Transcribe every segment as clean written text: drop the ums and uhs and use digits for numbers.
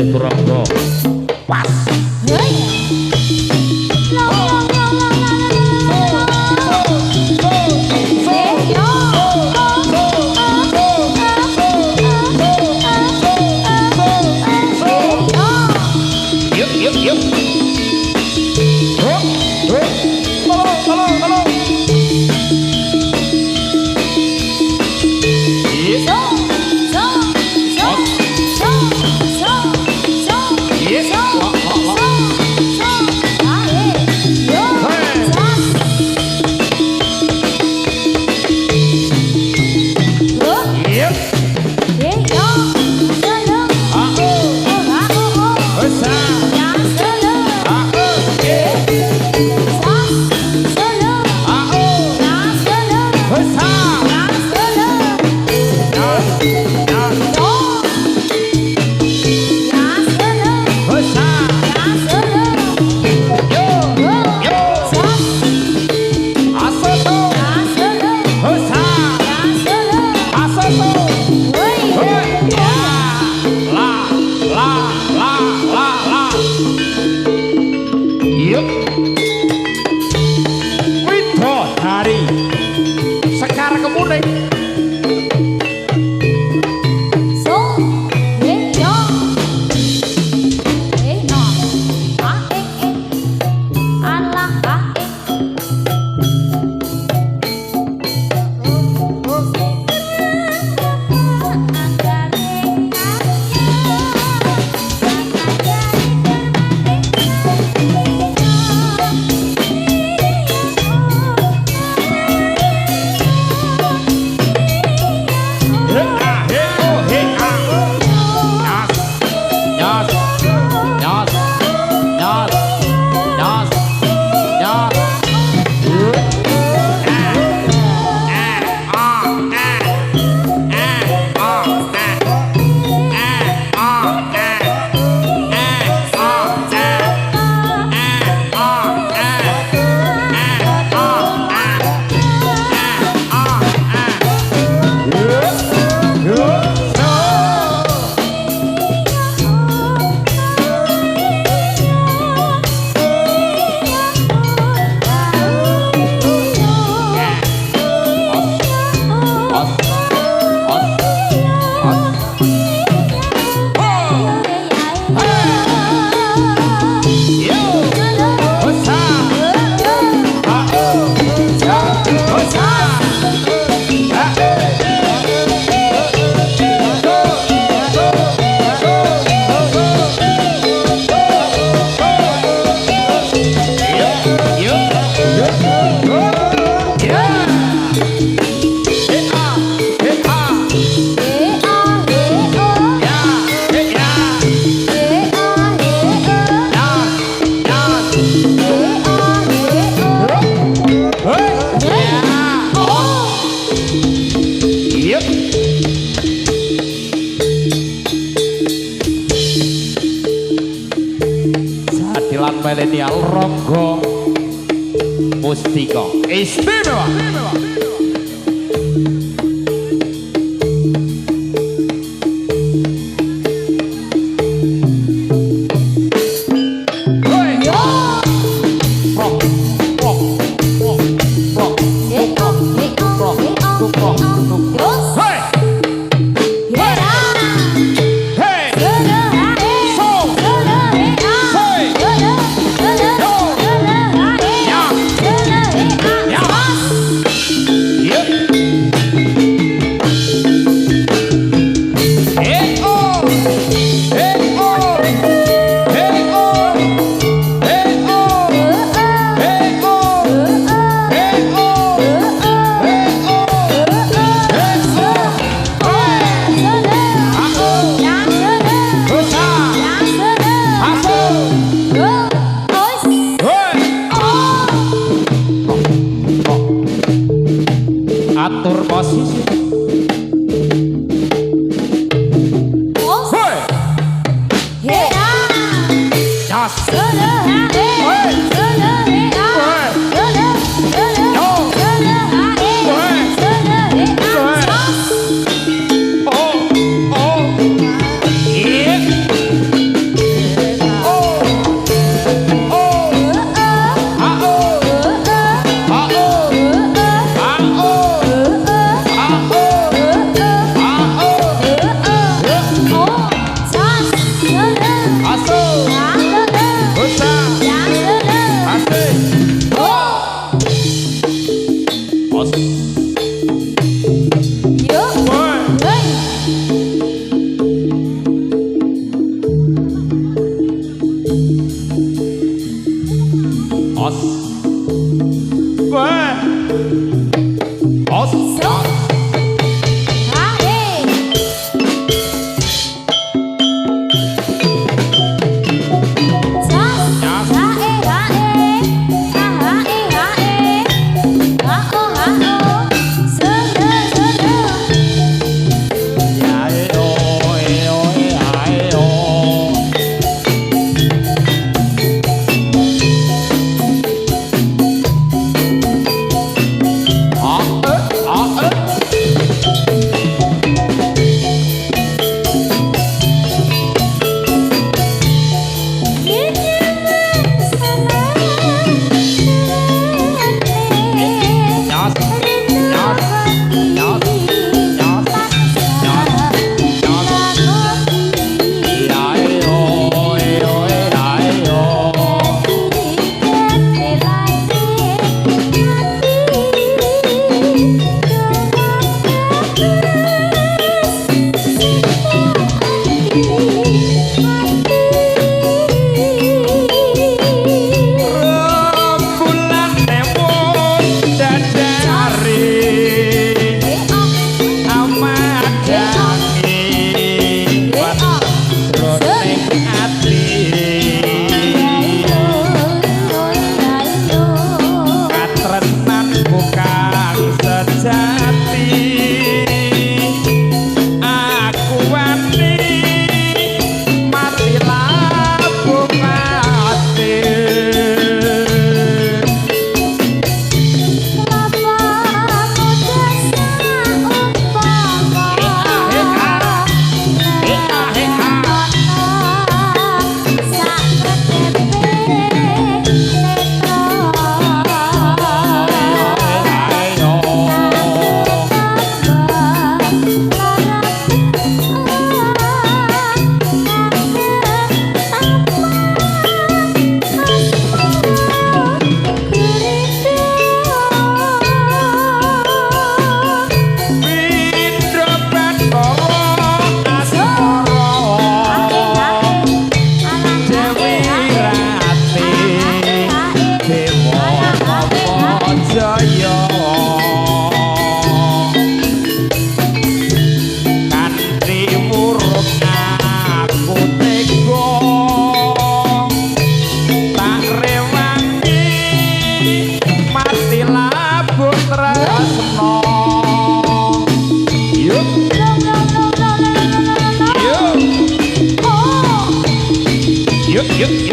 Turangga pas milenial Ronggo Mustika istimewa.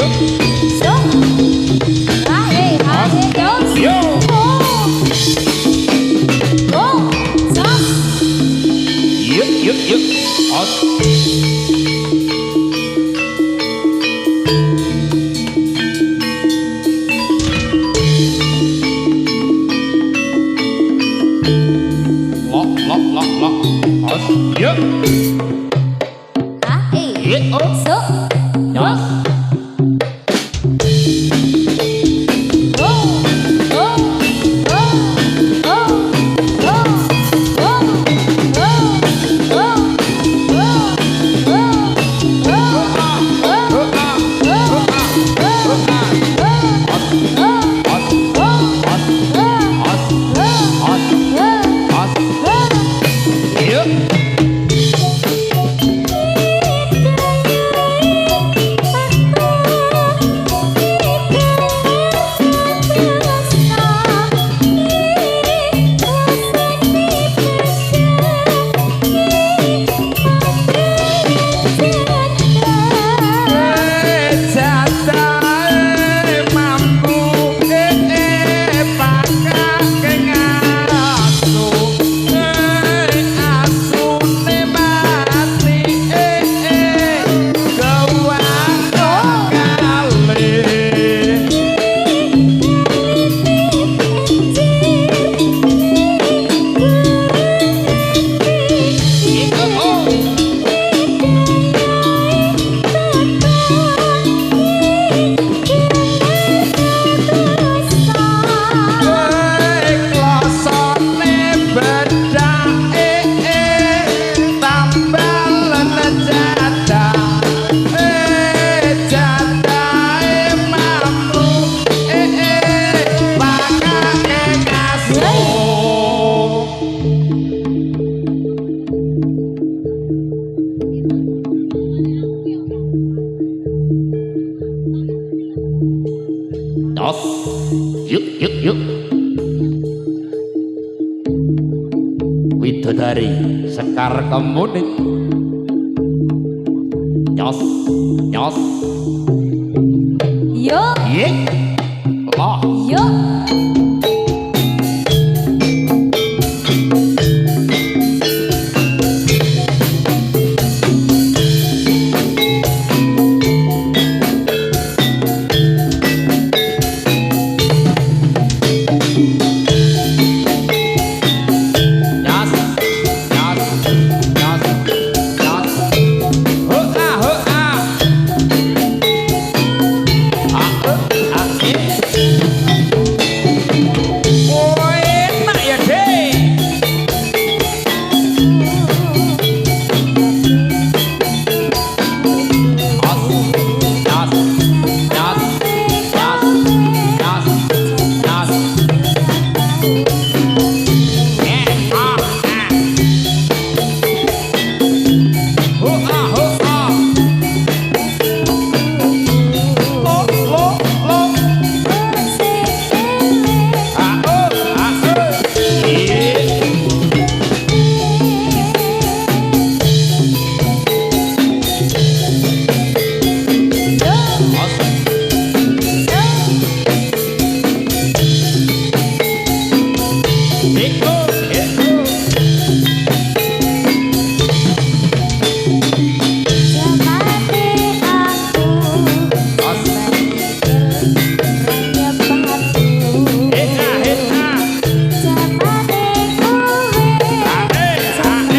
Yuk. Yo. Hae hae yo. Yo. Go. Sos. Yuk, yuk, yuk. Os. Lo. Os. Yuk. Hae. Yuk. Os. So. Nyos. Go. Go. Go. Go. Go. Go. Go. Go. Go. Go. Nyos. Yuk, yuk, yuk. Widodari Sekar Kemuning. Nyos, nyos. Yo. Yik. Lo. Yo. Nyos, nyos, nyos, nyos. Hoa, hoa. Oh, enak ya, Dek. Nyos, nyos, nyos, nyos, nyos, nyos. Hoa, hoa. Lo, lo, lo. Ah, oh, ah, oh. Iya. Os. Eko, eko. Os. Eka, eka. Ae,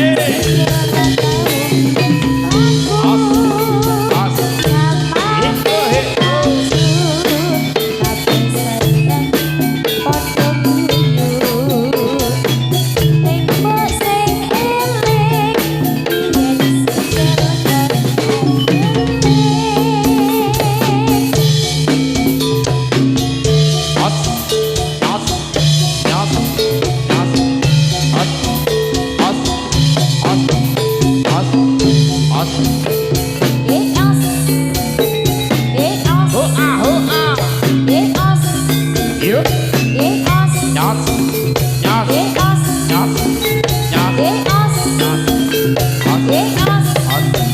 ae. Os, os. Eko, eko. Os, nyos, nyos, nyos. Os, os, os, os, os. Hoa, hoa. Yuk. Nyos, nyos, nyos, nyos, nyos. Os, os.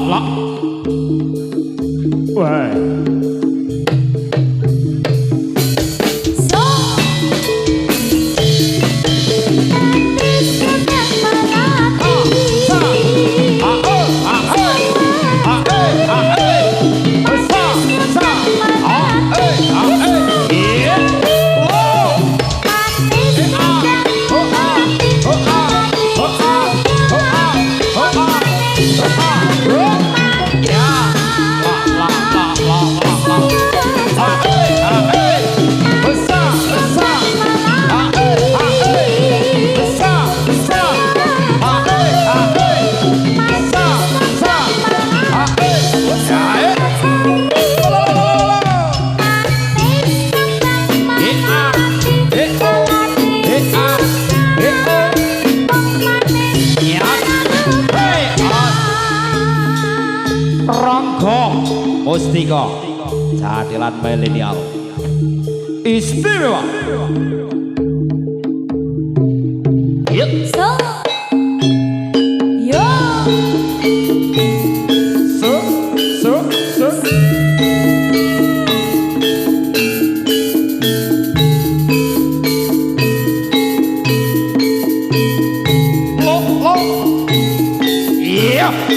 la. Wah. Mustika Jadilan milenial istimewa. Yuk. So. Yo. So. Lo. Yeah.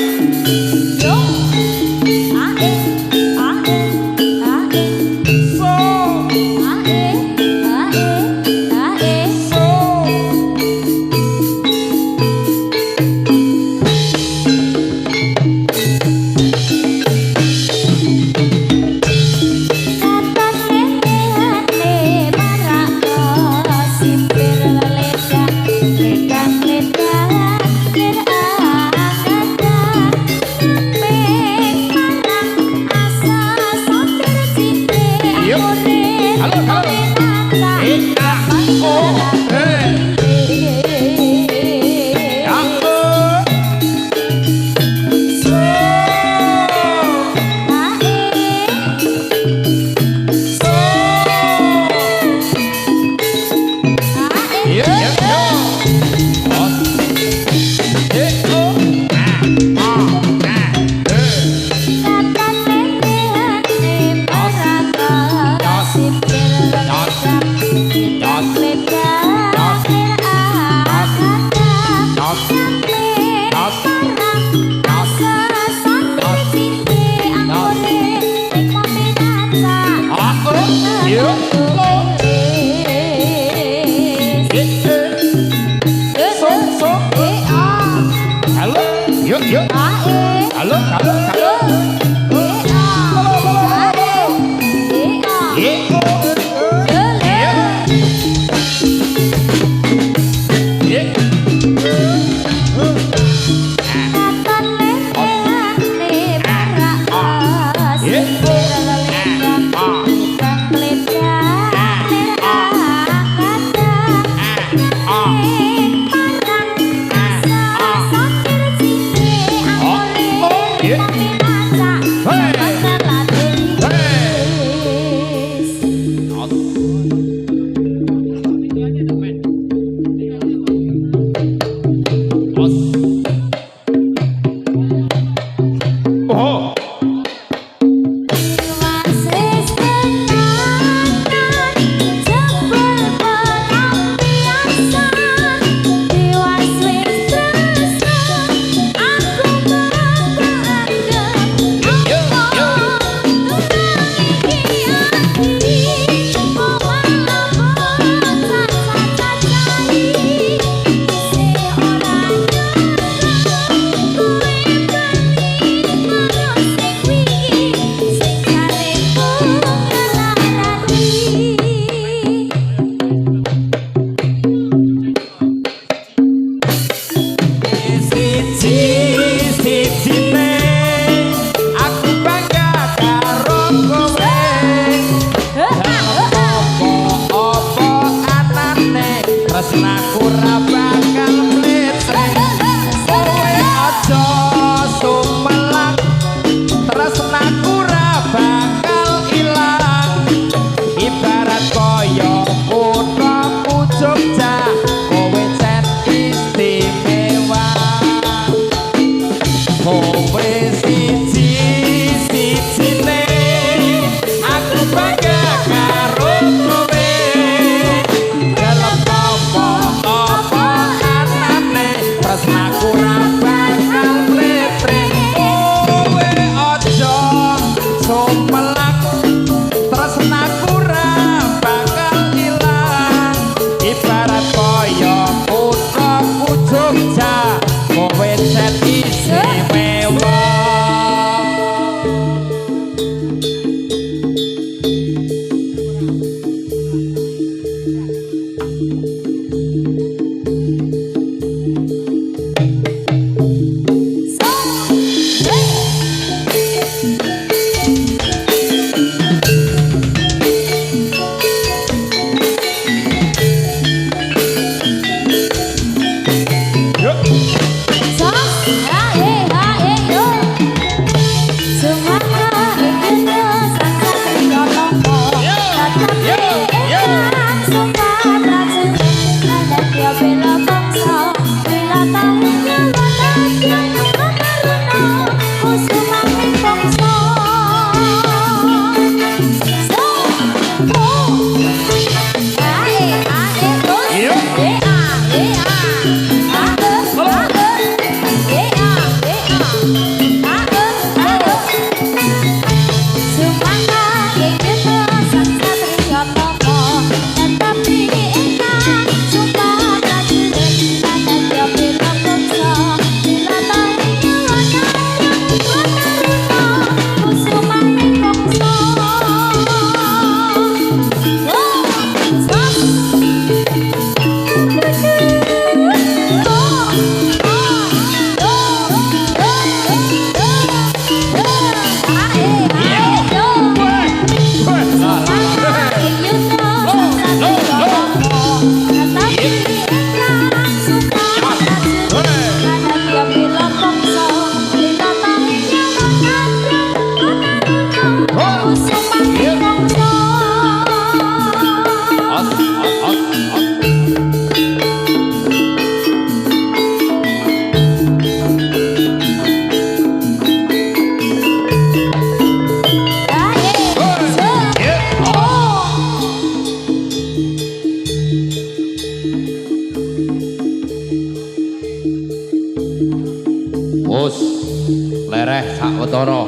Sawetara.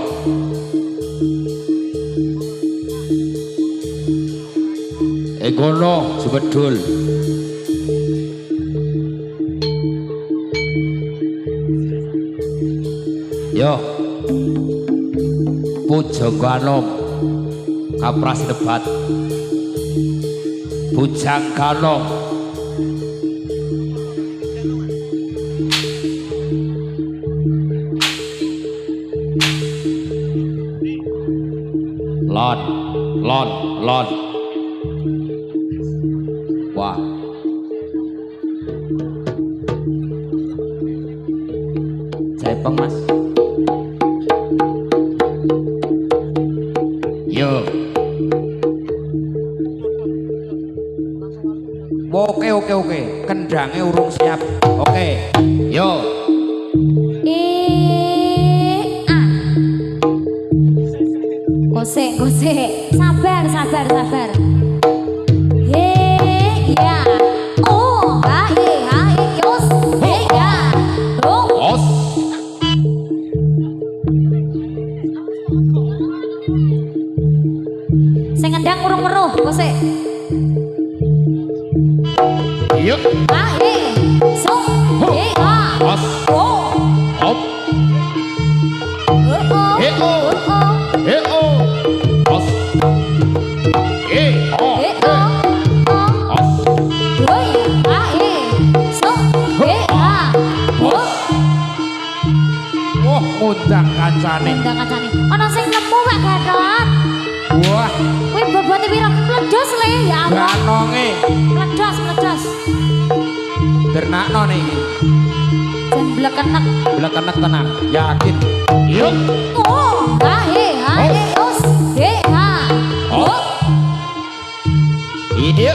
Kono jebedul. Yo. Pujoganom kapras debat. Bujang ganom. Lon. Wah. Cepeng Mas. Yo. Oke. Kendangnya urung siap. Oke. Yo. Gosek. Sabar. Ya. Oh, yos. Ya. Os. Sing ngendang urung weruh, gosek. Yo. So. Os. Oh. Op. Os. Undang kancane. Ana sing nemu Pak Gatot. Wah, Kuwi bobote piro? Meledos le ya Allah. ganonge Meledos. dernakno nih iki. Jan blekenek. Blekenek tenang, yakin. Yuk. Oh, os. Oh. Iya.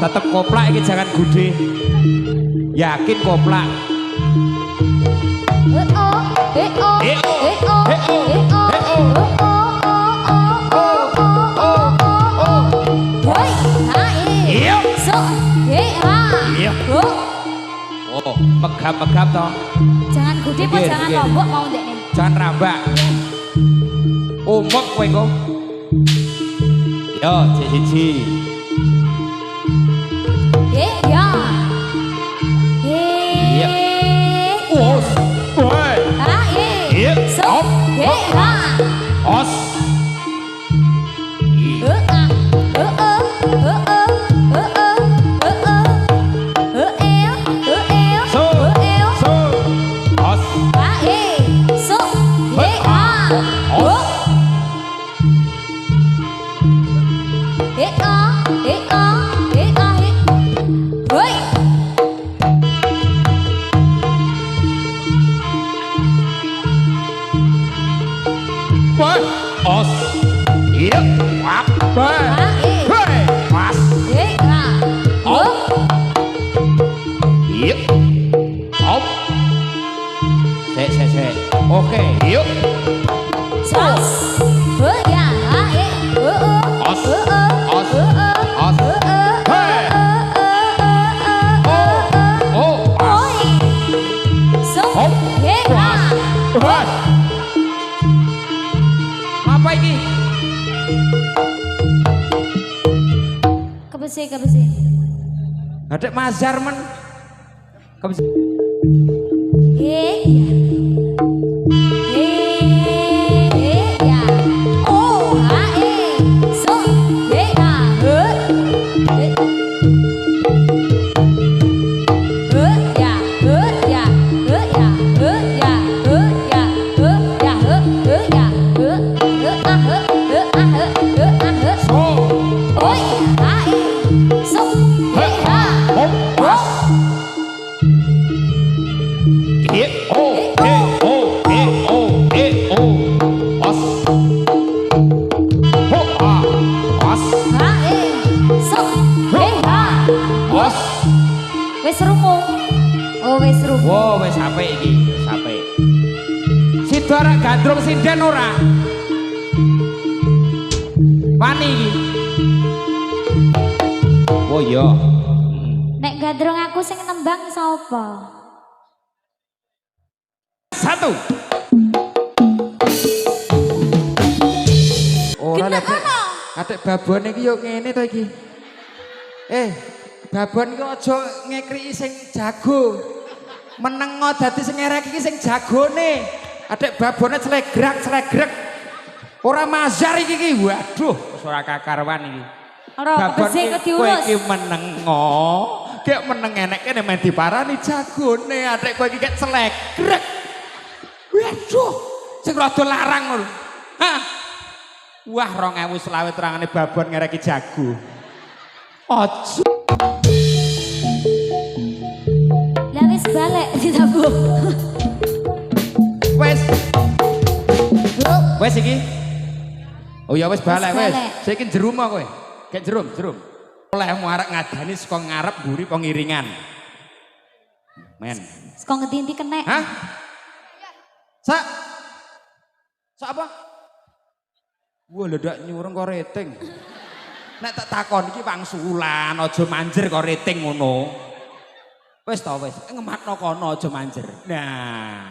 Tetep koplak iki jangan gude. Yakin koplak. Oh, megap-megap toh. Jangan gude apa jangan lombok mau ndekne. Jangan rambak. Umek kowe engko. Yo, siji. Os. Woi. Op. Os. Os. Iya. Wap. Hei. Mas. Op. Iya. Op. Se. Oke. Yuk. Os. Hei. Apa ini? Kebesi. Ada Mas Jarman. Kebesi. Wis rungu. Oh, wis rungu. Wow, wis apik iki, wis apik. sida arek gandrung sinden ora? Wani iki. Oh iya. Nek gandrung aku sing nembang sapa? 1. Ora lek atik babon iki yo ngene to iki. Babon iki aja ngekriki sing jago. Menengo dadi sing ngerek iki sing jagone. Adik babone clegrak. Ora mazar iki. Waduh, wis ora kakarwan iki. Ora kebese kok diurus. Kowe iki menengo, gek meneng enek kene men diparani jagone. Adik kowe iki gek clegrak. Waduh, sing rada larang ngono. Hah? Wah, 2020 terangane babon ngereki jago. Aja. Lah wis balik ditabung. Wes iki. Oh ya wis balik wes. Balik. Saiki jerum kowe. Gek jerum. Olehmu arek ngadani saka ngarep mburi pengiringan. Men. Saka ngendi kenek. Hah? Sak apa? Wah lho ndak nyurung kok rating. Nek tak takon iki wangsulan aja manjer kok rating ngono. Wis to wis, ngematno kono aja manjer. Nah.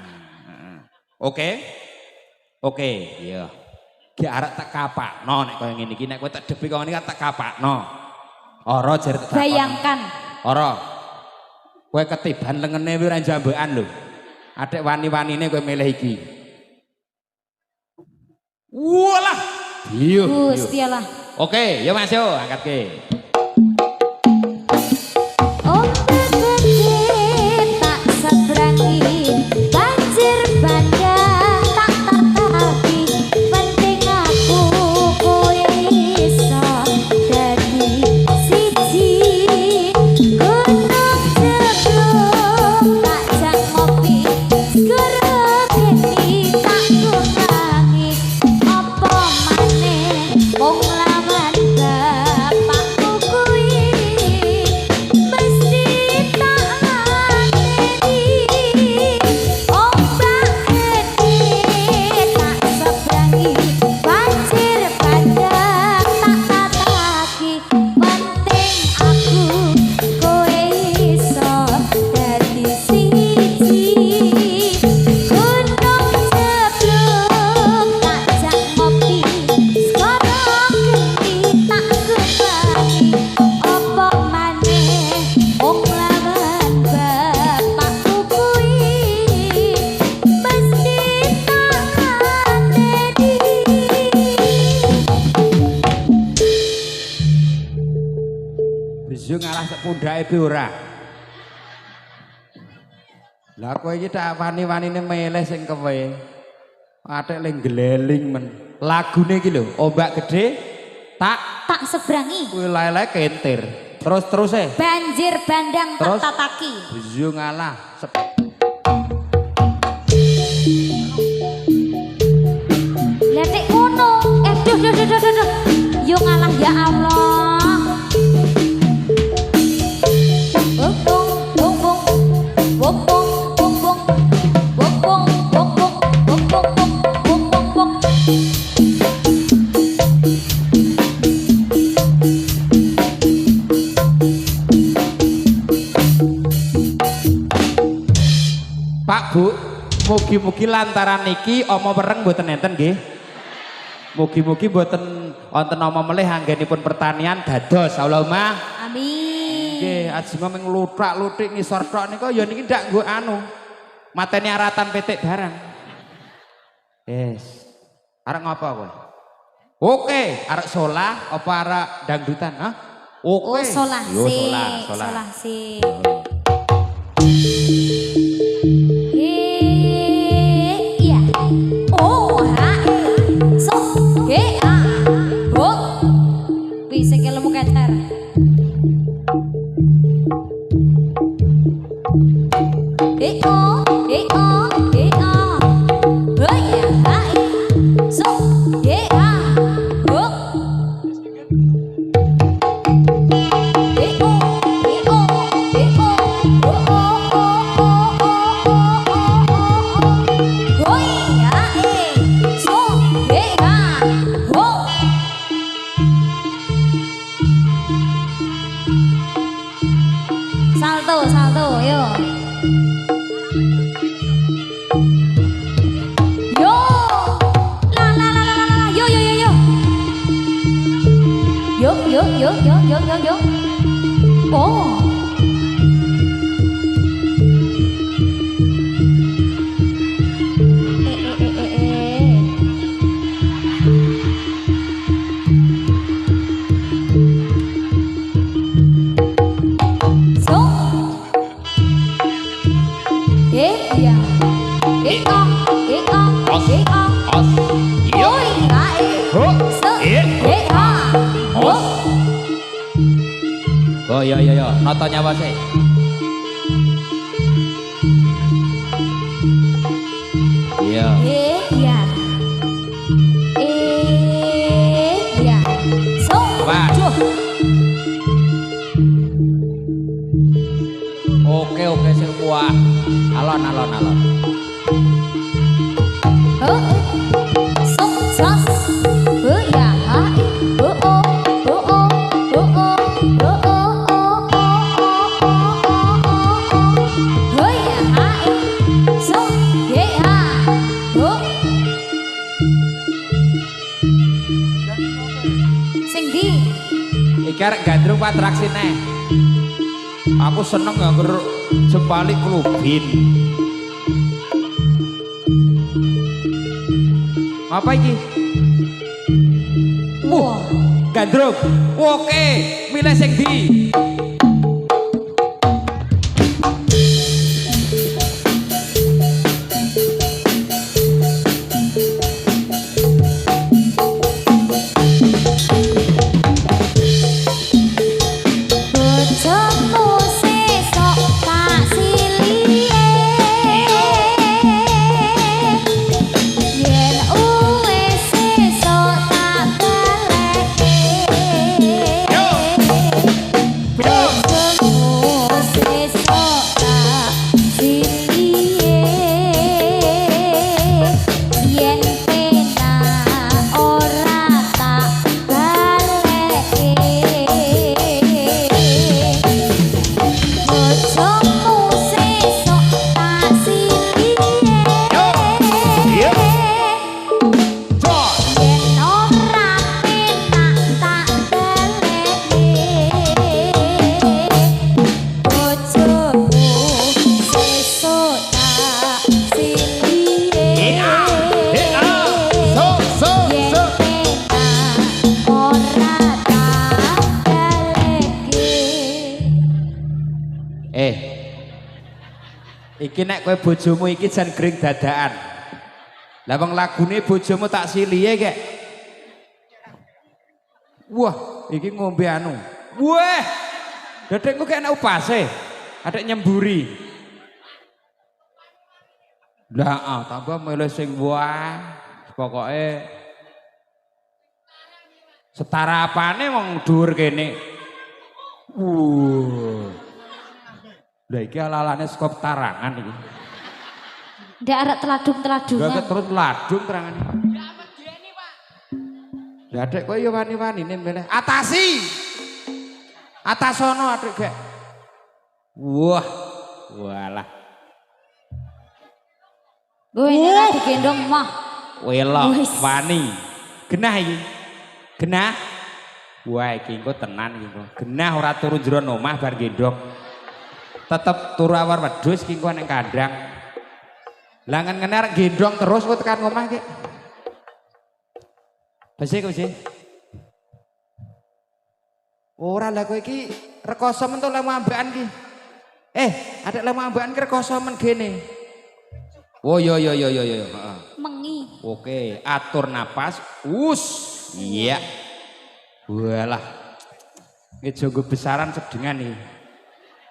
Oke, iya. Ki arek tak kapakno nek koyo ngene iki nek kowe tak depi koyo ngene tak kapakno. Ora jer tak. Bayangkan. Ora. Kowe ketiban lengene ora jambekan lho. Adik wani-wanine kowe milih iki. Walah. Iya. Gusti Allah. Oke, yo Mas yo angkatke. Tak seberangi banjir bandang tak tertapi penting aku kowe iso dadi siji gunung jeblok tak jak ngopi segera geni tak kurangi apa maneh wong lawan bapakku kuwi mesti tak adeni ombak gede tak seberangi banjir bandang tak tataki penting aku kowe iso dadi siji gunung jeblok tak jak ngopi sekarang geni tak kurangi apa maneh wong lawan bapakku kuwi mesti tak adeni. Bisu ngalah sak pundake be ora. Lah kowe iki tak wani-wanine meleh sing kowe. Atik ling gleling men. Lagune iki lho, ombak gede tak seberangi kuwi lele kentir. Terus banjir bandang tak Terus? tataki Bisu ngalah. ledek ngono duh yo ngalah ya Allah bong bong bong bong bong bong bong bong bong bong bong bong bong bong bong bong. Pak Bu, mugi-mugi lantaran niki oma wereng mboten enten nggih. Mugi-mugi mboten wonten oma melih anggenipun pertanian dados Allahumma. Amin. Nggih, ajeng meng luthak-luthik ngisor tok nika ya niki ndak nggo anu. Mateni aratan petik barang. Yes. Arek ngapa kowe? Oke, arek solah apa arek dangdutan? Hah? Oke. Oh solah Yo, sih, solah. solah sih. Iya. Oh, so, bisa kelemu keter. Oh, salto, salto, yo. Yo, la la la la la, yo yo yo yo. Yo yo yo yo yo yo yo. Oh. Oh iya iya iya, nata nyawa sih. Iya. Iya. Iya. So. Oke oke sing kuah. Alon alon alon. So sos. Ya. Iki arek gandrung atraksine. Aku seneng nganggur jempalik klubin. Apa iki? Gandrung. Oke, milih sing ndi? Iki nek kowe bojomu iki jan gring dadaan. Lah wong lagune bojomu tak silihe kek. Wah, iki ngombe anu. Wah. Dedekku kek enak upase. Adek nyemburi. Lah tambah milih sing wah. Pokoke setara apane wong dhuwur kene. Lah iki alalane saka tarangan iki. Ndak arek teladung-teladungnya. Gak terus teladung terangane. Ya medeni, Pak. Ya adek kowe ya wani-wanine milih. Atasi. Atasono adek gek. Wah. Walah. Gue nyerah digendong mah. Welok wani. Genah iki. Genah. Wah iki engko tenan iki. Genah ora turu jero omah bar gendong. Tetep turu awar wedhus ki engko ning kandang. Lah ngene arek gendong terus kok tekan omah ki. Besi kok sih. Ora lah kowe iki rekoso men to lemu ambekan ki. Ada lemu ambekan ki rekoso men gene. Oh yo, heeh. Mengi. Oke, atur napas. Iya. Walah. Iki jogo besaran sedengan iki.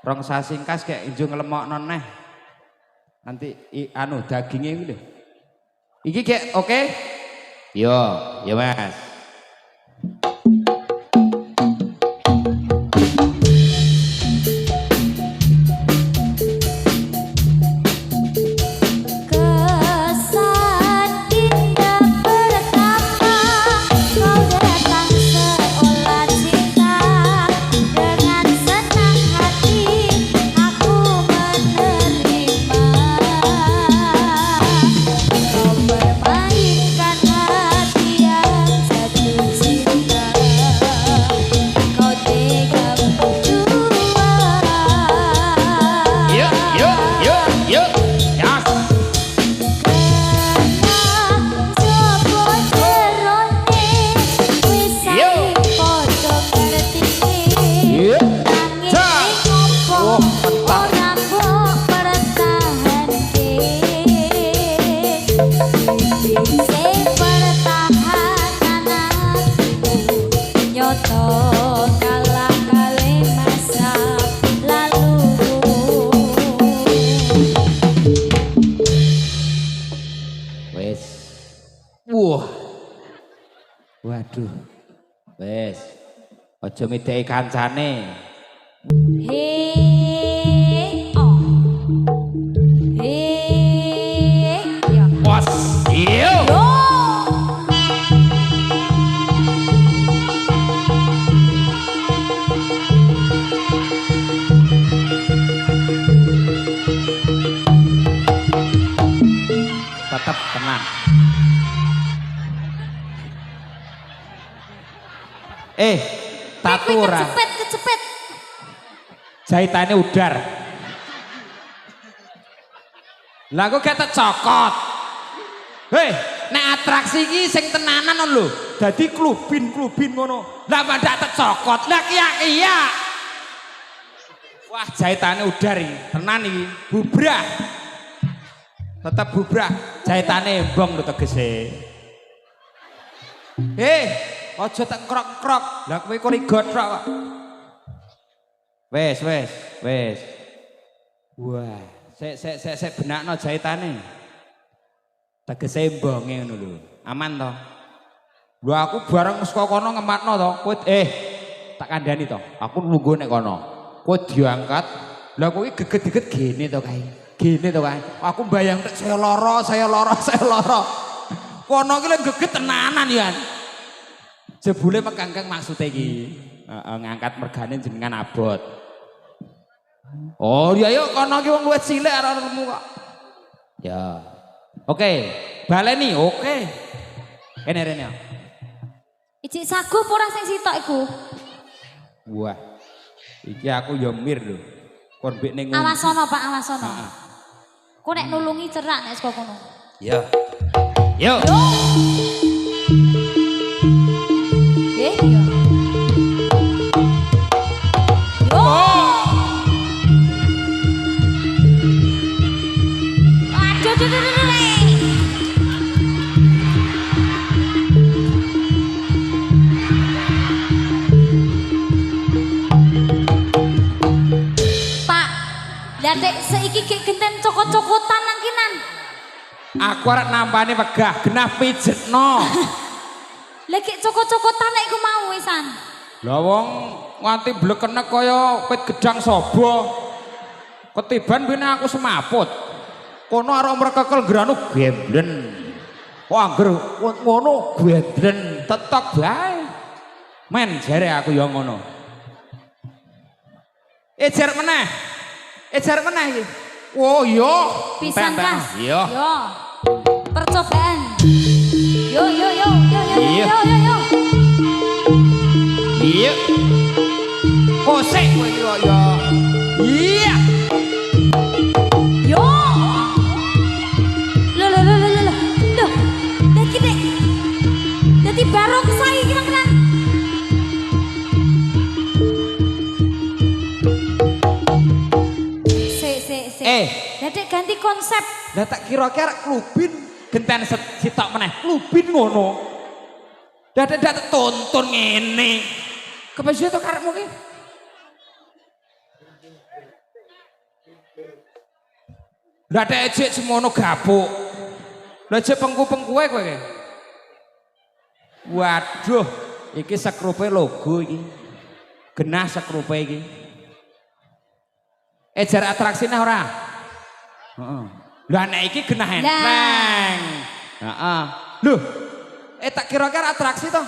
Rong sasingkas kayak injo ngelemokno neh. Nanti anu dagingnya iki lho. Iki kayak oke? Yo, Mas. mentah. ora mbok pertahanke bisa pertahanan hatimu nyoto kalah kali masa lalu. Wes. Wah. Waduh. Wes. Aja medheki kancane. Hei, oh. Hei, ya. Bos. Iyo. Yo. Tetap tenang. Tatu ora. Kecepet. Jahitane udar. Lah kok gak tak cokot. Nek atraksi iki sing tenanan lho. Dadi klubin ngono. Lah pada tak cokot. Lah kiya. Wah, jahitane udar iki. Tenan iki. Bubrah. Tetep bubrah. Jahitane embong lho tegese. Aja tak krok-krok. Lah kowe kok gotrok kok. Wes. Wah, sik benakno jahitane. Tegese embonge ngono lho. Aman to? Lho aku bareng saka kono ngematno to. Kowe tak kandhani to. Aku nunggu nek kono. Kowe diangkat. Lah kowe geget-geget gene to kae. Aku mbayang tek saya lara. Kono ki lek geget tenanan ya. Jebule mekangkang maksude iki. Ngangkat mergane jenengan abot. Oh, ya yuk kono ki wong luwih cilik arep-arepmu kok. Ya. Oke, baleni oke. Rene. Ijik sagu apa ora sing sitok iku? Wah. Iki aku ya mir lho. Kon mbek ning Awasono, Pak, awasono. Kok nek nulungi cerak nek saka kono. Ya. Yuk. Nggih, ya. Yo. Aduh. Pak, lah nek seiki gek genten cokot-cokotan nang kinan. Aku arep nampani wegah genah pijetno. Lagi cokot-cokotan nek iku mau wisan. Lah wong nganti blekenek kaya pit gedang sobo. Ketiban bene aku semaput. Kono arep mrekekel granu gemblen. Wah angger ngono gemblen tetok bae. Men jare aku ya ngono. Jar meneh iki. Oh iya. Pisan Kas. Iya. Yo. Percobaan. Yo. Iya. Iya. Kosek kowe iki kok ya. Iya. Yo. Loh. Dadi barok saiki iki tenan. Dadek ganti konsep. Lah tak kira-kira klubin genten sitok meneh. Klubin ngono. Dadek tonton ngene. Kepesi to karepmu ki? Lah dek ejek semono gapuk. Lah ejek pengku-pengkuwe kowe ki. Waduh, iki sekrupe logo iki. Genah sekrupe iki. Jar atraksine ora? Heeh. Lah nek iki genah enteng. Heeh. Lho, tak kira-kira atraksi to?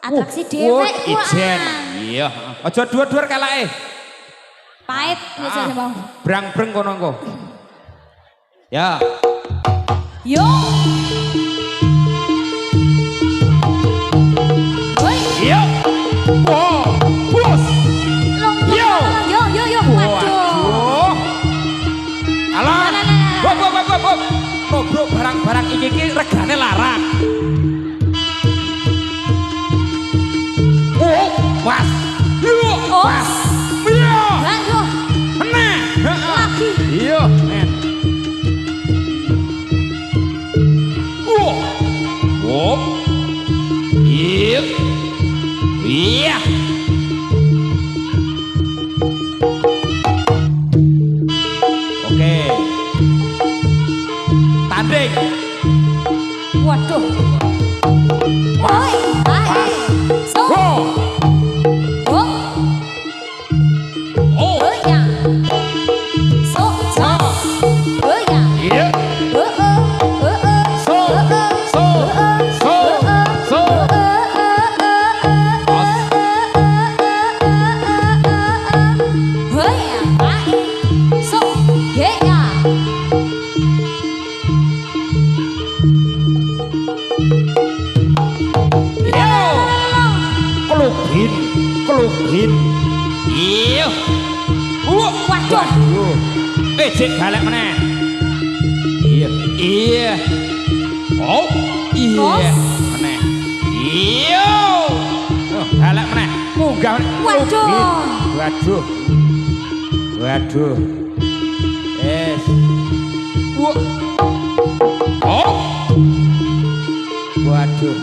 Atraksi dhewek ku. Ijen. Iya, aja dhuwur-dhuwur kelake. Pahit nek jare mau. Brang-breng kono engko. Ya. Yo. Woi. Iya. Wow. Bos. Yo. Waduh. Alah. Bop. Bobrok barang-barang iki regane larang. Oh, pas. Yo, pas. Iya. Lanjut. Waduh. Woi, ae. So. Go. Wong. Oh. Ya. So. So. Ya. Iya. So. So. So. So. Kelubin, kelubin. Iya. Waduh. Cek balik meneh. Iya. Iya. Oh. Iya. Bos. Meneh. Iya. Oh, balik meneh. Munggah meneh. Waduh. Waduh. Waduh. Es. Oh. Waduh.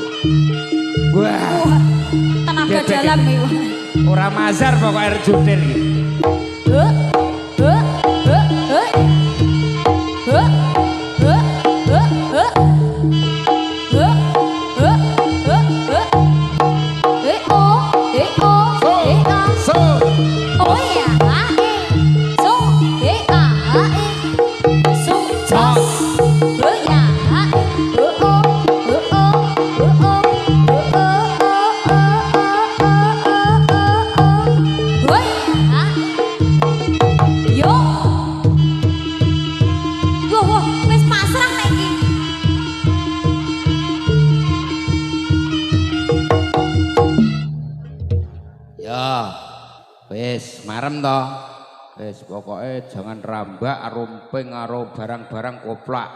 Wah. Tenaga Bebek dalam ini. nih. Ora mazar pokok air jutir iki. So. Oh ya, so, so, oh ya, yo, wah, wis pasrah nek iki. Ya. Wis, marem to. Wis pokoke jangan rambak rumping karo barang-barang koplak.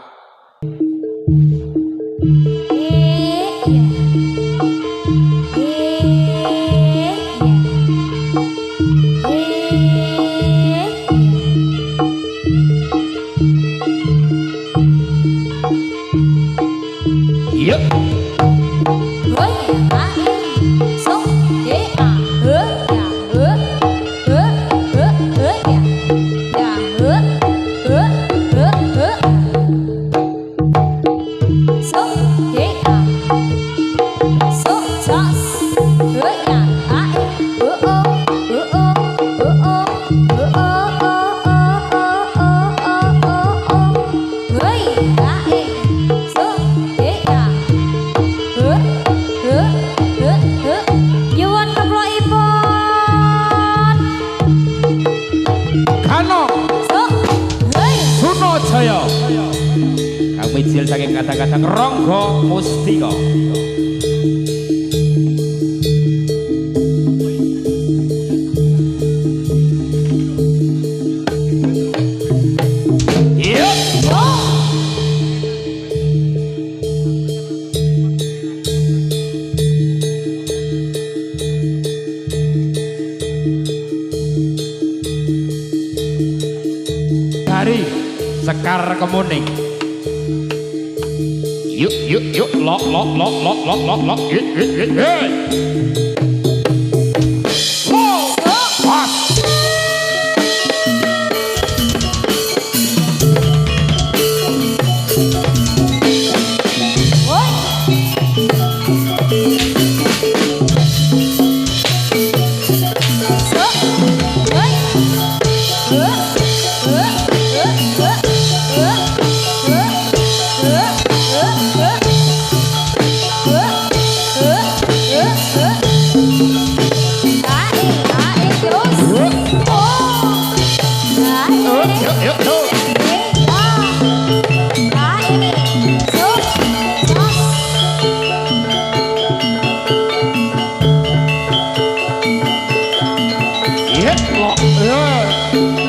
Iya. Yuwun keplokipun. Kano. So, hei. Suno Jaya. Kami jil saking kata-kata Rangga Mustika. Iya. Dari Sekar Kemuning. Yuk, yuk, yuk. Lok, lok, lok, lok, lok, lok, lok. Yuk, yuk, yuk, yuk. Pas. Yuk, yuk, yuk. Iya, lok. Iya.